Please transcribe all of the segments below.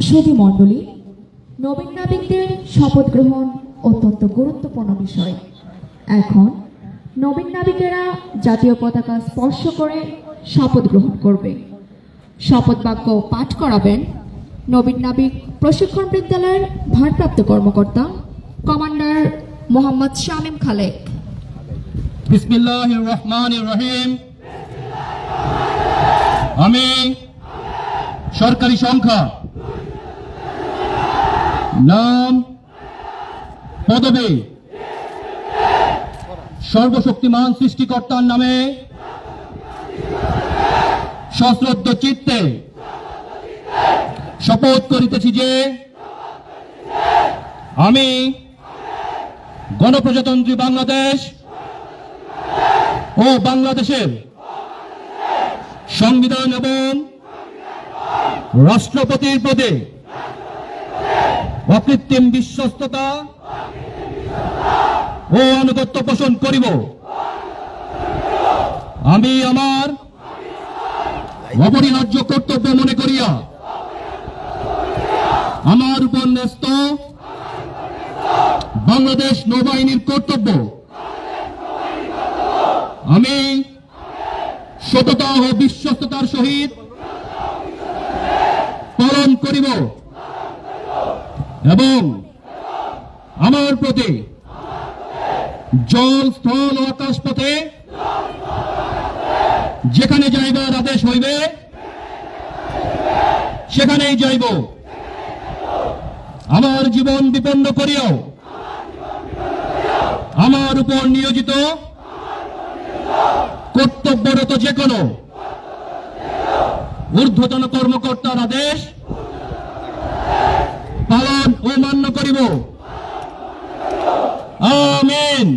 সুধী মণ্ডলী, নবীন নাবিকদের শপথ গ্রহণ অত্যন্ত গুরুত্বপূর্ণ বিষয়। এখন নবীন নাবিকেরা জাতীয় পতাকা স্পর্শ করে শপথ গ্রহণ করবে। শপথ বাক্য পাঠ করাবেন নবীন নাবিক প্রশিক্ষণ বিদ্যালয়ের ভারপ্রাপ্ত কর্মকর্তা কমান্ডার মোহাম্মদ শামীম খালেক। বিসমিল্লাহির রহমানির রহিম। আমি সরকারি সংখ্যা, নাম, পদবী সর্বশক্তিমান সৃষ্টিকর্তার নামে সশ্রদ্ধ চিত্তে শপথ করিতেছি যে আমি গণপ্রজাতন্ত্রী বাংলাদেশ ও বাংলাদেশের সংবিধান এবং রাষ্ট্রপতির পদে অকৃত্রিম বিশ্বস্ততা ও আনুগত্য পোষণ করিব। আমি আমার অপরিহার্য কর্তব্য মনে করিয়া আমার উপর ন্যস্ত বাংলাদেশ নৌবাহিনীর কর্তব্য আমি সততা ও বিশ্বস্ততার সহিত পালন করিব এবং আমার প্রতি জল, স্থল ও আকাশ পথে যেখানে যাইবার আদেশ হইবে সেখানেই যাইব। আমার জীবন বিপন্ন করিয়াও আমার উপর নিয়োজিত কর্তব্যরত যে কোনো ঊর্ধ্বতন কর্মকর্তার আদেশ পালন ও মান্য করিব। আমিন।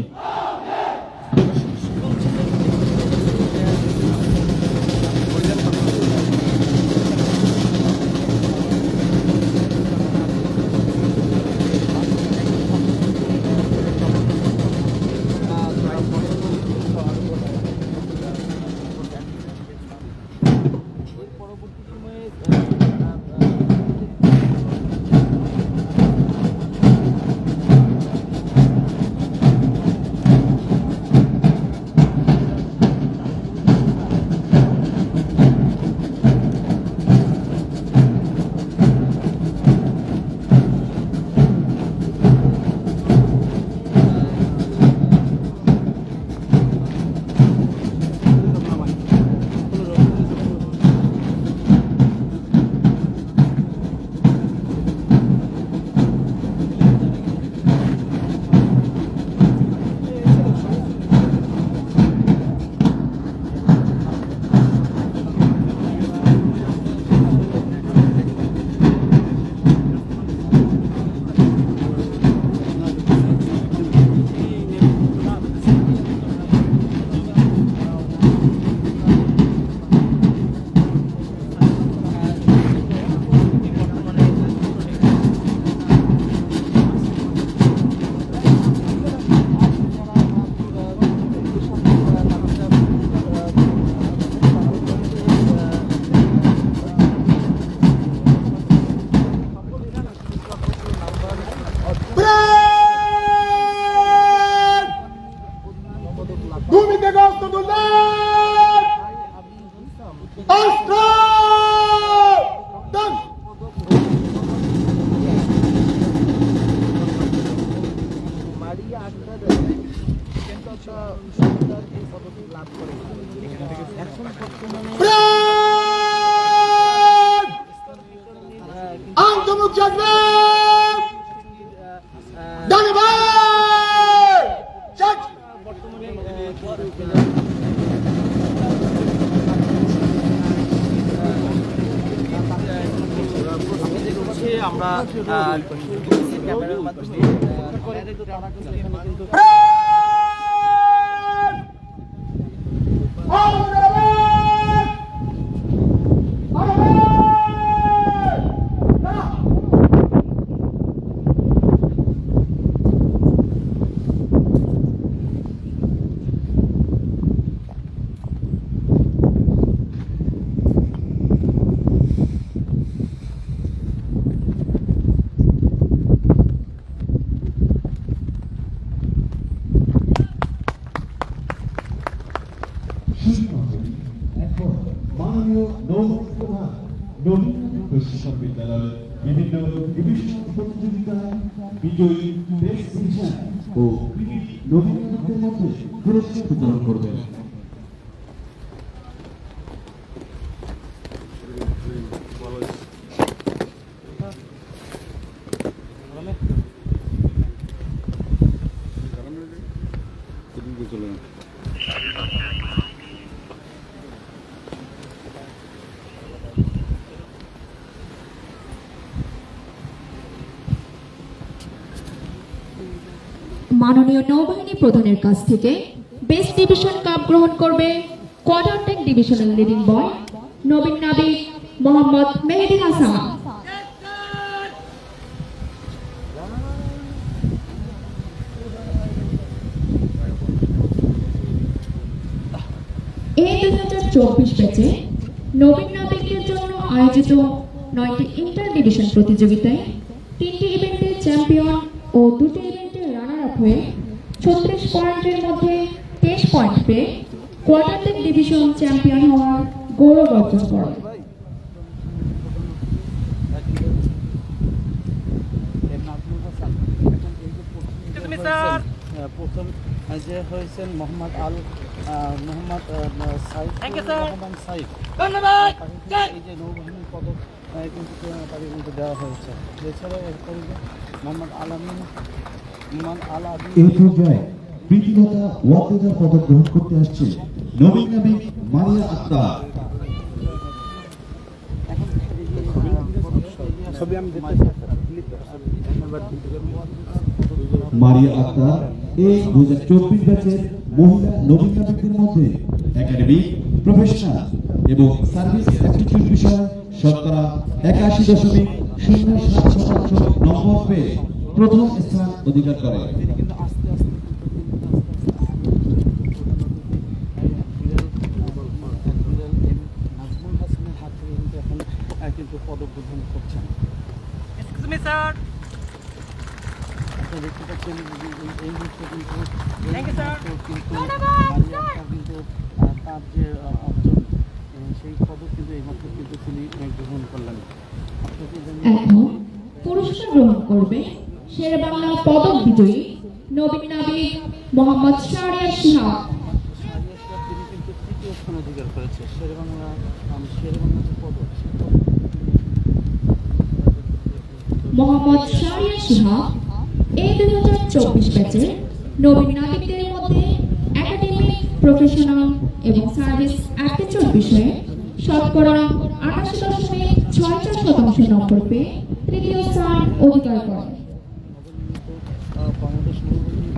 আমরা ক্যামেরার মাধ্যমে নবীন প্রশিক্ষণ বিদ্যালয়ের বিভিন্ন ডিভিশন প্রতিযোগিতায় বিজয়ী বেস্ট ডিভিশন ও নবীনদের মধ্যে পুরস্কার বিতরণ করবেন। মাননীয় নৌবাহিনী প্রধানের কাছ থেকে বেস্ট ডিভিশন কাপ গ্রহণ করবে কোয়ার্টার টেক ডিভিশনাল লিডিং বয় নবীন নাবিক মোহাম্মদ মেহেদী হাসান। এই 2024 ব্যাচে নবীন নাবিকদের জন্য আয়োজিত 9টি ইন্টার ডিভিশন প্রতিযোগিতায় 3টি ইভেন্টের চ্যাম্পিয়ন ও 2টি ইভেন্টের রানার আপ হয়ে 36 পয়েন্টের মধ্যে 23 পয়েন্ট পেয়ে কোয়ার্টার টেক ডিভিশন চ্যাম্পিয়ন হওয়ার গৌরব অর্জন করে। প্রথম যে হয়েছেন মোহাম্মদ সাইদ রহমান সাইদ, এই যে নৌবাহিনী পদক কিন্তু তাকে কিন্তু দেওয়া হয়েছে। এছাড়াও এরপরে মোহাম্মদ আল আমিন এই পর্যায়ে প্রীতিলতা ওয়াকেদার পদক গ্রহণ করতে আসছে নবীন নাবিক মারিয়া আক্তার। মারিয়া আক্তার এই 2024 ব্যাচের মহিলা নবীন নাবিকদের মধ্যে একাডেমিক, প্রফেশনাল এবং সার্ভিস অ্যাপটিটিউড বিষয়ে শতকরা 81.07% নম্বর পেয়ে প্রথম স্থান অধিকার করে। কিন্তু আস্তে আস্তে নাজমুল হাসানের হাত থেকে কিন্তু এখন কিন্তু পদক গ্রহণ করছেন। আপনারা দেখতে পাচ্ছেন এই মুহূর্তে কিন্তু তার যে অর্জন সেই পদক কিন্তু এই মাত্র কিন্তু তিনি গ্রহণ করলেন। এখন পুরস্কার গ্রহণ করবে শেরেবাংলা পদক বিজয়ী নবীন নাবিক মোহাম্মদ শাহরিয়ার শিহাব। তিনি কিন্তু তৃতীয় স্থান অধিকার করেছে। শেরেবাংলা যে পদক মোহাম্মদ শাহরিয়ার শিহাব এই 2024 ব্যাচে নবীন নাবিকদের মধ্যে একাডেমিক, প্রফেশনাল এবং সার্ভিস অ্যাপটিটিউড বিষয়ে শতকরা 88.64% নম্বর পেয়ে তৃতীয় স্থান অধিকার করে। বাংলাদেশ নৌবাহিনী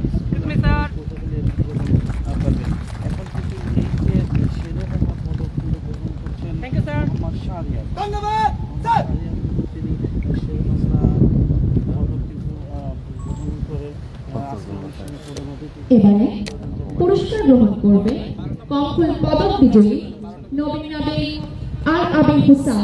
এখন কিন্তু এই যে শেরেবাংলা পদক কিন্তু গ্রহণ করছেন মোহাম্মদ শাহরিয়ার। তিনি শেরেবাংলা পদক কিন্তু গ্রহণ করে এবারে পুরস্কার গ্রহণ করবে কমফুল পদক বিজয়ী নবীন নাবিক আল আবিদ হুসান।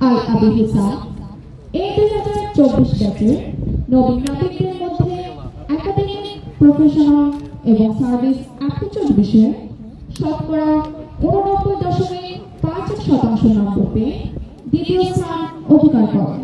আল আবিদ হুসান এই 2024 ব্যাচের নবীন নাবিকদের মধ্যে একাডেমিক, প্রফেশনাল এবং সার্ভিস অ্যাপটিটিউড বিষয়ে শতকরা 89.51% নম্বর পেয়ে দ্বিতীয় স্থান অধিকার করে।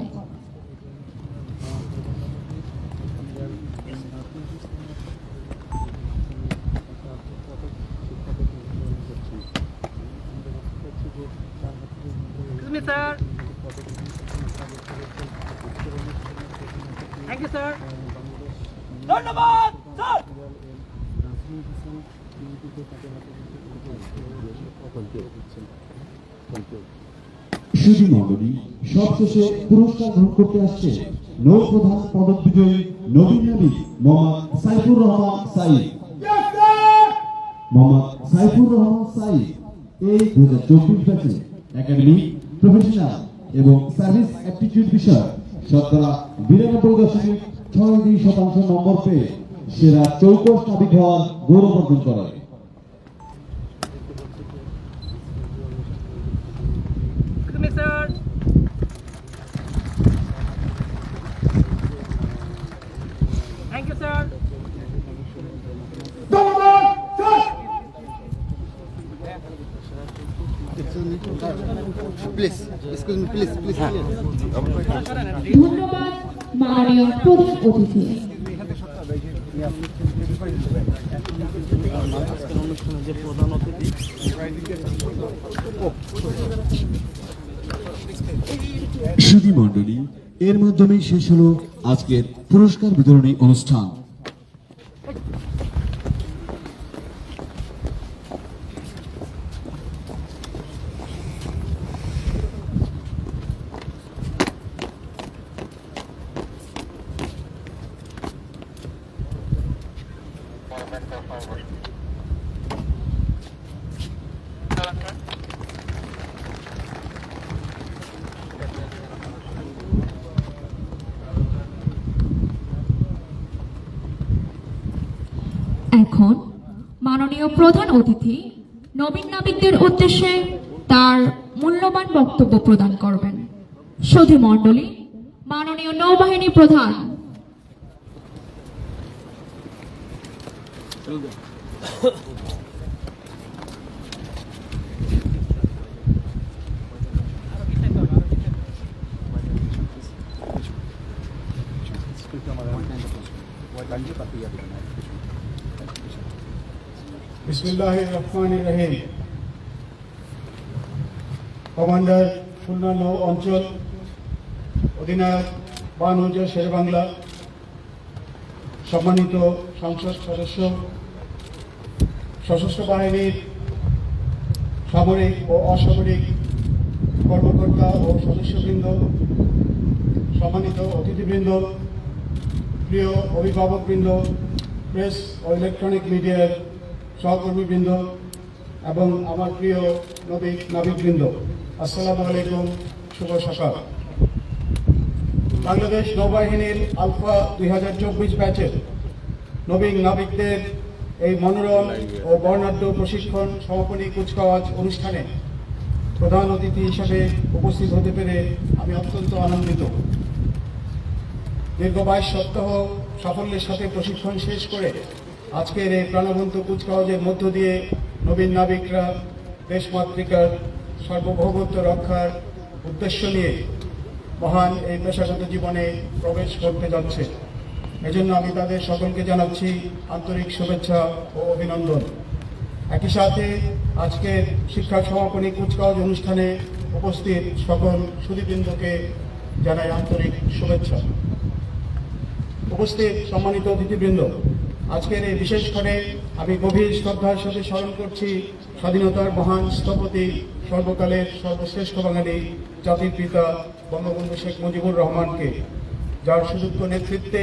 সুধী মণ্ডলী, সবশেষে পুরস্কার গ্রহণ করতে আসছে নৌপ্রধান পদক বিজয়ী নবীন নাবিক মোহাম্মদ সাইফুর রহমান সাইদ। মোহাম্মদ সাইফুর রহমান সাইদ এই 2024 ব্যাচে একাডেমিক, প্রফেশনাল এবং সার্ভিস অ্যাপটিটিউড বিষয় শতকরা 92.63% নম্বর পেয়ে সেরা চৌকস নাবিক হওয়ার গৌরব অর্জন করে। Thank you, sir. Please excuse me please please ধন্যবাদ মাননীয় প্রধান অতিথি। আজকের অনুষ্ঠানে যে প্রধান অতিথি সুধী মণ্ডলী, এর মাধ্যমেই শেষ হলো আজকের পুরস্কার বিতরণী অনুষ্ঠান। এখন মাননীয় প্রধান অতিথি নবীন নাবিকদের উদ্দেশ্যে তার মূল্যবান বক্তব্য প্রদান করবেন। সুধী মণ্ডলী, মাননীয় নৌবাহিনী প্রধান। বিসমিল্লাহির রহমানির রহিম। কমান্ডার খুলনা নৌ অঞ্চল, অধিনায়ক বানউজা শেরবাংলা, সম্মানিত সংসদ সদস্য, সশস্ত্র বাহিনীর সামরিক ও অসামরিক কর্মকর্তা ও সদস্যবৃন্দ, সম্মানিত অতিথিবৃন্দ, প্রিয় অভিভাবকবৃন্দ, প্রেস ও ইলেকট্রনিক মিডিয়ার সহকর্মীবৃন্দ এবং আমার প্রিয় নাবিকবৃন্দ, আসসালামু আলাইকুম, শুভ সকাল। বাংলাদেশ নৌবাহিনীর আলফা 2024 ব্যাচের নবীন নাবিকদের এই মনোরম ও বর্ণাঢ্য প্রশিক্ষণ সমাপনী কুচকাওয়াজ অনুষ্ঠানে প্রধান অতিথি হিসেবে উপস্থিত হতে পেরে আমি অত্যন্ত আনন্দিত। দীর্ঘ 22 সপ্তাহ সাফল্যের সাথে প্রশিক্ষণ শেষ করে আজকের এই প্রাণবন্ত কুচকাওয়াজের মধ্য দিয়ে নবীন নাবিকরা দেশমাতৃকার সার্বভৌমত্ব রক্ষার উদ্দেশ্য নিয়ে মহান এই পেশাগত জীবনে প্রবেশ করতে যাচ্ছে। এজন্য আমি তাদের সকলকে জানাচ্ছি আন্তরিক শুভেচ্ছা ও অভিনন্দন। একই সাথে আজকের শিক্ষা সমাপনী কুচকাওয়াজ অনুষ্ঠানে উপস্থিত সকল সুধীবৃন্দকে জানাই আন্তরিক শুভেচ্ছা। উপস্থিত সম্মানিত অতিথিবৃন্দ, আজকের এই বিশেষ করে আমি গভীর শ্রদ্ধার সাথে স্মরণ করছি স্বাধীনতার মহান স্থপতি, সর্বকালের সর্বশ্রেষ্ঠ বাঙালি, জাতির পিতা বঙ্গবন্ধু শেখ মুজিবুর রহমানকে, যার সুযোগ্য নেতৃত্বে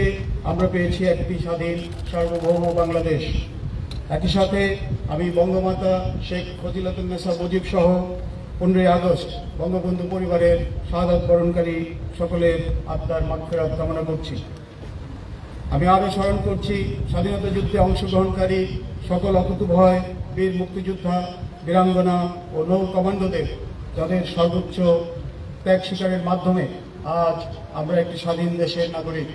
আমরা পেয়েছি একটি স্বাধীন সার্বভৌম বাংলাদেশ। একই সাথে আমি বঙ্গমাতা শেখ ফজিলাতুন্নেসা মুজিব সহ 15ই আগস্ট বঙ্গবন্ধু পরিবারের শাহাদাত বরণকারী সকলের আত্মার মাগফিরাত কামনা করছি। আমি আরও স্মরণ করছি স্বাধীনতা যুদ্ধে অংশগ্রহণকারী সকল অকুতোভয় বীর মুক্তিযোদ্ধা, বীরাঙ্গনা ও নৌ কমান্ডোদের, যাদের সর্বোচ্চ ত্যাগ স্বীকারের মাধ্যমে আজ আমরা একটি স্বাধীন দেশের নাগরিক।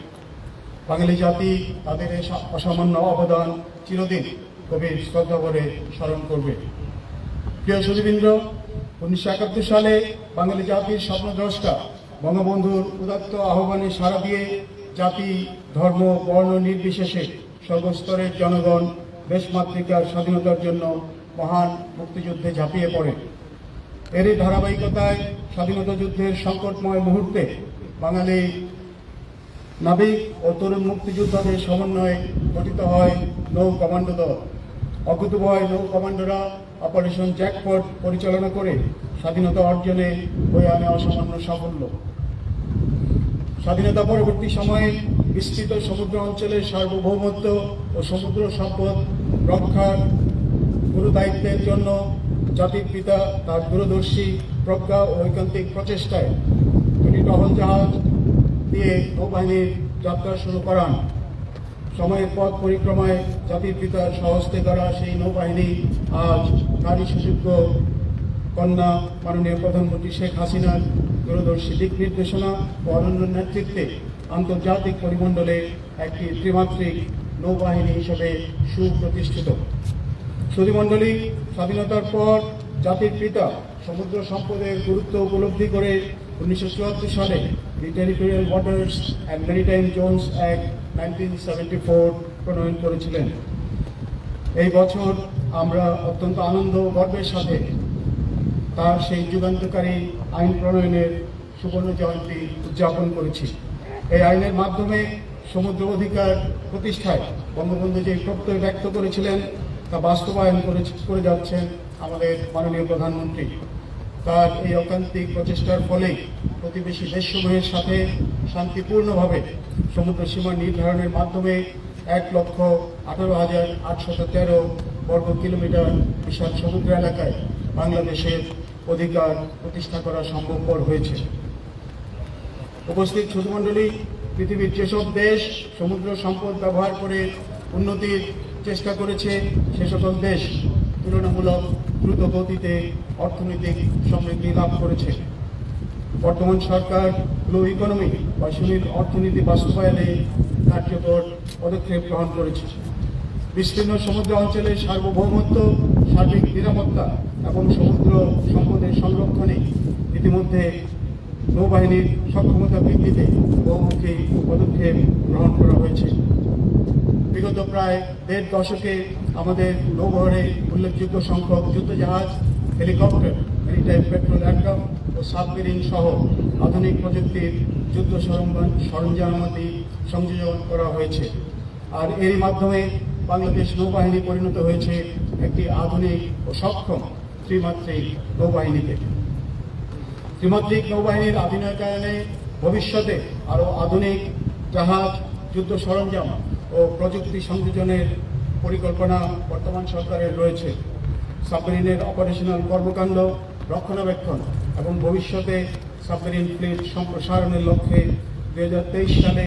বাঙালি জাতি তাদের এই অসামান্য অবদান চিরদিন গভীর শ্রদ্ধা করে স্মরণ করবে। প্রিয় সুধীবৃন্দ, 1971 সালে বাঙালি জাতির স্বপ্নদ্রষ্টা বঙ্গবন্ধুর উদাত্ত আহ্বানে সাড়া দিয়ে জাতি, ধর্ম, বর্ণ নির্বিশেষে সর্বস্তরের জনগণ দেশমাতৃকার স্বাধীনতার জন্য মহান মুক্তিযুদ্ধে ঝাঁপিয়ে পড়ে। এরই ধারাবাহিকতায় স্বাধীনতা যুদ্ধের সংকটময় মুহূর্তে বাঙালি নাবিক ও তরুণ মুক্তিযোদ্ধাদের সমন্বয়ে গঠিত হয় নৌ কমান্ডো দল। অকুতোভয় নৌ কমান্ডোরা অপারেশন জ্যাকপট পরিচালনা করে স্বাধীনতা অর্জনে বয়ে আনে অসামান্য সাফল্য। স্বাধীনতা পরবর্তী সময়ে বিস্তৃত সমুদ্র অঞ্চলের সার্বভৌমত্ব ও সমুদ্র সম্পদ রক্ষার গুরু দায়িত্বের জন্য জাতির পিতা তার দূরদর্শী প্রজ্ঞা ও ঐকান্তিক প্রচেষ্টায় দুটি টহল জাহাজ দিয়ে নৌবাহিনীর যাত্রা শুরু করান। সময়ের পথ পরিক্রমায় জাতির পিতার স্বহস্তে গড়া সেই নৌবাহিনী আজ নারী সুযোগ্য কন্যা মাননীয় প্রধানমন্ত্রী শেখ হাসিনার দূরদর্শী দিক নির্দেশনা ও অনন্য নেতৃত্বে আন্তর্জাতিক পরিমণ্ডলে একটি ত্রিমাত্রিক নৌবাহিনী হিসেবে সুপ্রতিষ্ঠিত। সুধীমণ্ডলী, স্বাধীনতার পর জাতির পিতা সমুদ্র সম্পদের গুরুত্ব উপলব্ধি করে 1974 সালে the territorial waters and maritime zones act 1974 প্রণয়ন করেছিলেন। এই বছর আমরা অত্যন্ত আনন্দ ও গর্বের সাথে তার সেই যুগান্তকারী আইন প্রণয়নের সুবর্ণ জয়ন্তী উদযাপন করেছি। এই আইনের মাধ্যমে সমুদ্র অধিকার প্রতিষ্ঠায় বঙ্গবন্ধু যে প্রত্যয় ব্যক্ত করেছিলেন তা বাস্তবায়ন করে যাচ্ছেন আমাদের মাননীয় প্রধানমন্ত্রী। তার এই ঐকান্তিক প্রচেষ্টার ফলেই প্রতিবেশী দেশসমূহের সাথে শান্তিপূর্ণভাবে সমুদ্র সীমা নির্ধারণের মাধ্যমে 1,18,813 বর্গ কিলোমিটার বিশাল সমুদ্র এলাকায় বাংলাদেশের অধিকার প্রতিষ্ঠা করা সম্ভবপর হয়েছে। উপস্থিত সুধীমণ্ডলী, পৃথিবীর যেসব দেশ সমুদ্র সম্পদ ব্যবহার করে উন্নতির চেষ্টা করেছে সে সকল দেশ তুলনামূলক দ্রুত গতিতে অর্থনৈতিক সমৃদ্ধি লাভ করেছে। বর্তমান সরকার ব্লু ইকোনমি বা সুনীল অর্থনীতি বাস্তবায়নে কার্যকর পদক্ষেপ গ্রহণ করেছে। বিস্তীর্ণ সমুদ্র অঞ্চলের সার্বভৌমত্ব, সার্বিক নিরাপত্তা এবং সমুদ্র সম্পদের সংরক্ষণে ইতিমধ্যে নৌবাহিনীর সক্ষমতা বৃদ্ধিতে বহুমুখী পদক্ষেপ গ্রহণ করা হয়েছে। বিগত প্রায় 1.5 দশকে আমাদের নৌবহরে উল্লেখযোগ্য সংখ্যক যুদ্ধজাহাজ, হেলিকপ্টার, মেরিটাইম পেট্রোল এয়ারক্রাফট ও সাবমেরিন সহ আধুনিক প্রযুক্তির যুদ্ধ সরঞ্জামাদি সংযোজন করা হয়েছে। আর এর মাধ্যমে বাংলাদেশ নৌবাহিনী পরিণত হয়েছে একটি আধুনিক ও সক্ষম ত্রিমাত্রিক নৌবাহিনীতে। ত্রিমাত্রিক নৌবাহিনীর আধুনিকায়নে ভবিষ্যতে আরও আধুনিক জাহাজ, যুদ্ধ সরঞ্জাম ও প্রযুক্তি সংযোজনের পরিকল্পনা বর্তমান সরকারের রয়েছে। সাবমেরিনের অপারেশনাল কর্মকাণ্ড, রক্ষণাবেক্ষণ এবং ভবিষ্যতে সাবমেরিন ফ্লিট সম্প্রসারণের লক্ষ্যে 2023 সালে